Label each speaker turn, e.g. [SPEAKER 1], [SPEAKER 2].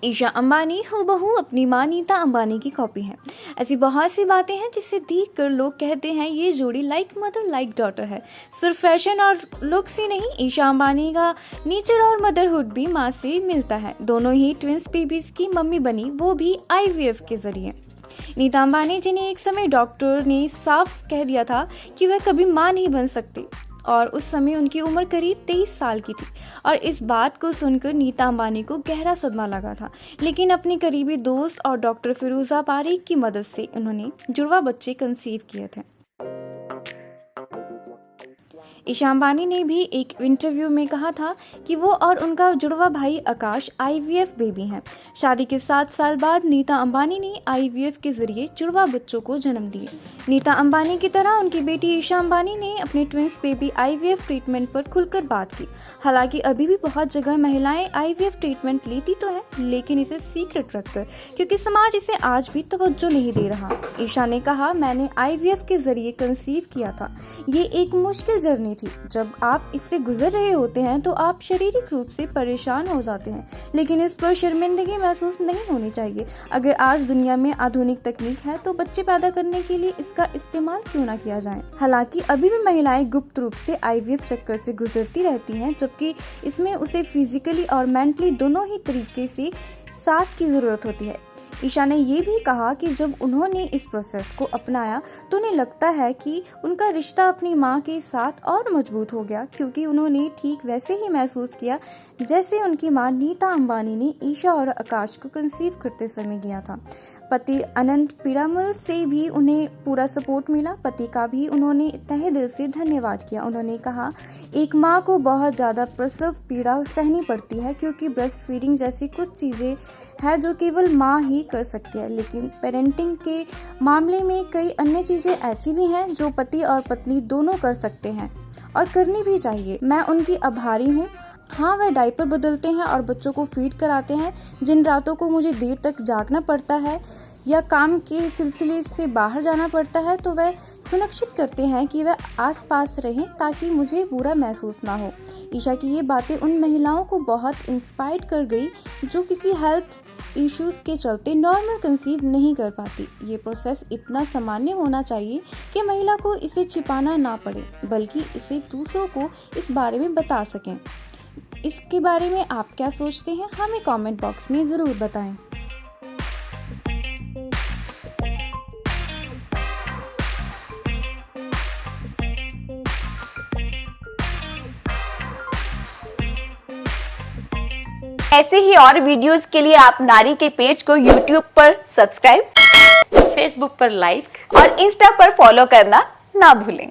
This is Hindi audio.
[SPEAKER 1] ईशा अंबानी हूबहू अपनी मां नीता अंबानी की कॉपी है। ऐसी बहुत सी बातें हैं जिसे देखकर लोग कहते हैं ये जोड़ी लाइक मदर लाइक डॉटर है। सिर्फ फैशन और लुक्स ही नहीं, ईशा अंबानी का नेचर और मदरहुड भी मां से मिलता है। दोनों ही ट्विंस बेबीज की मम्मी बनी, वो भी IVF के जरिए। नीता अंबानी जिन्हें एक समय डॉक्टर ने साफ कह दिया था कि वह कभी मां नहीं बन सकती, और उस समय उनकी उम्र करीब 23 साल की थी। और इस बात को सुनकर नीता अंबानी को गहरा सदमा लगा था, लेकिन अपने करीबी दोस्त और डॉक्टर फिरोजा पारेख की मदद से उन्होंने जुड़वा बच्चे कंसीव किए थे। ईशा अंबानी ने भी एक इंटरव्यू में कहा था कि वो और उनका जुड़वा भाई आकाश IVF बेबी हैं। शादी के 7 साल बाद नीता अंबानी ने IVF के जरिए जुड़वा बच्चों को जन्म दिए। नीता अंबानी की तरह उनकी बेटी ईशा अंबानी ने अपने ट्विंस बेबी IVF ट्रीटमेंट पर खुलकर बात की। हालांकि अभी भी बहुत जगह महिलाएं IVF ट्रीटमेंट लेती तो है, लेकिन इसे सीक्रेट रखकर, क्योंकि समाज इसे आज भी तवज्जो नहीं दे रहा। ईशा ने कहा, मैंने IVF के जरिए कंसीव किया था। ये एक मुश्किल जर्नी थी। जब आप इससे गुजर रहे होते हैं तो आप शारीरिक रूप से परेशान हो जाते हैं, लेकिन इस पर शर्मिंदगी महसूस नहीं होनी चाहिए। अगर आज दुनिया में आधुनिक तकनीक है तो बच्चे पैदा करने के लिए इसका इस्तेमाल क्यों ना किया जाए। हालांकि अभी भी महिलाएं गुप्त रूप से IVF चक्कर से गुजरती रहती हैं, जबकि इसमें उसे फिजिकली और मेंटली दोनों ही तरीके से साथ की जरूरत होती है। ईशा ने ये भी कहा कि जब उन्होंने इस प्रोसेस को अपनाया तो उन्हें लगता है कि उनका रिश्ता अपनी मां के साथ और मजबूत हो गया, क्योंकि उन्होंने ठीक वैसे ही महसूस किया जैसे उनकी मां नीता अंबानी ने ईशा और आकाश को कंसीव करते समय किया था। पति अनंत पीरामल से भी उन्हें पूरा सपोर्ट मिला। पति का भी उन्होंने तहे दिल से धन्यवाद किया। उन्होंने कहा, एक माँ को बहुत ज़्यादा प्रसव पीड़ा सहनी पड़ती है, क्योंकि ब्रेस्ट फीडिंग जैसी कुछ चीज़ें हैं जो केवल माँ ही कर सकती है, लेकिन पेरेंटिंग के मामले में कई अन्य चीज़ें ऐसी भी हैं जो पति और पत्नी दोनों कर सकते हैं और करनी भी चाहिए। मैं उनकी आभारी हूँ। हाँ, वह डायपर बदलते हैं और बच्चों को फीड कराते हैं। जिन रातों को मुझे देर तक जागना पड़ता है या काम के सिलसिले से बाहर जाना पड़ता है, तो वह सुनिश्चित करते हैं कि वह आसपास रहें ताकि मुझे बुरा महसूस ना हो। ईशा की ये बातें उन महिलाओं को बहुत इंस्पायर कर गई जो किसी हेल्थ इश्यूज के चलते नॉर्मल कंसीव नहीं कर पाती। ये प्रोसेस इतना सामान्य होना चाहिए कि महिला को इसे छिपाना ना पड़े, बल्कि इसे दूसरों को इस बारे में बता सकें। इसके बारे में आप क्या सोचते हैं, हमें कमेंट बॉक्स में ज़रूर बताएं।
[SPEAKER 2] ऐसे ही और वीडियोस के लिए आप नारी के पेज को YouTube पर सब्सक्राइब,
[SPEAKER 3] Facebook पर लाइक
[SPEAKER 2] और Insta पर फॉलो करना ना भूलें।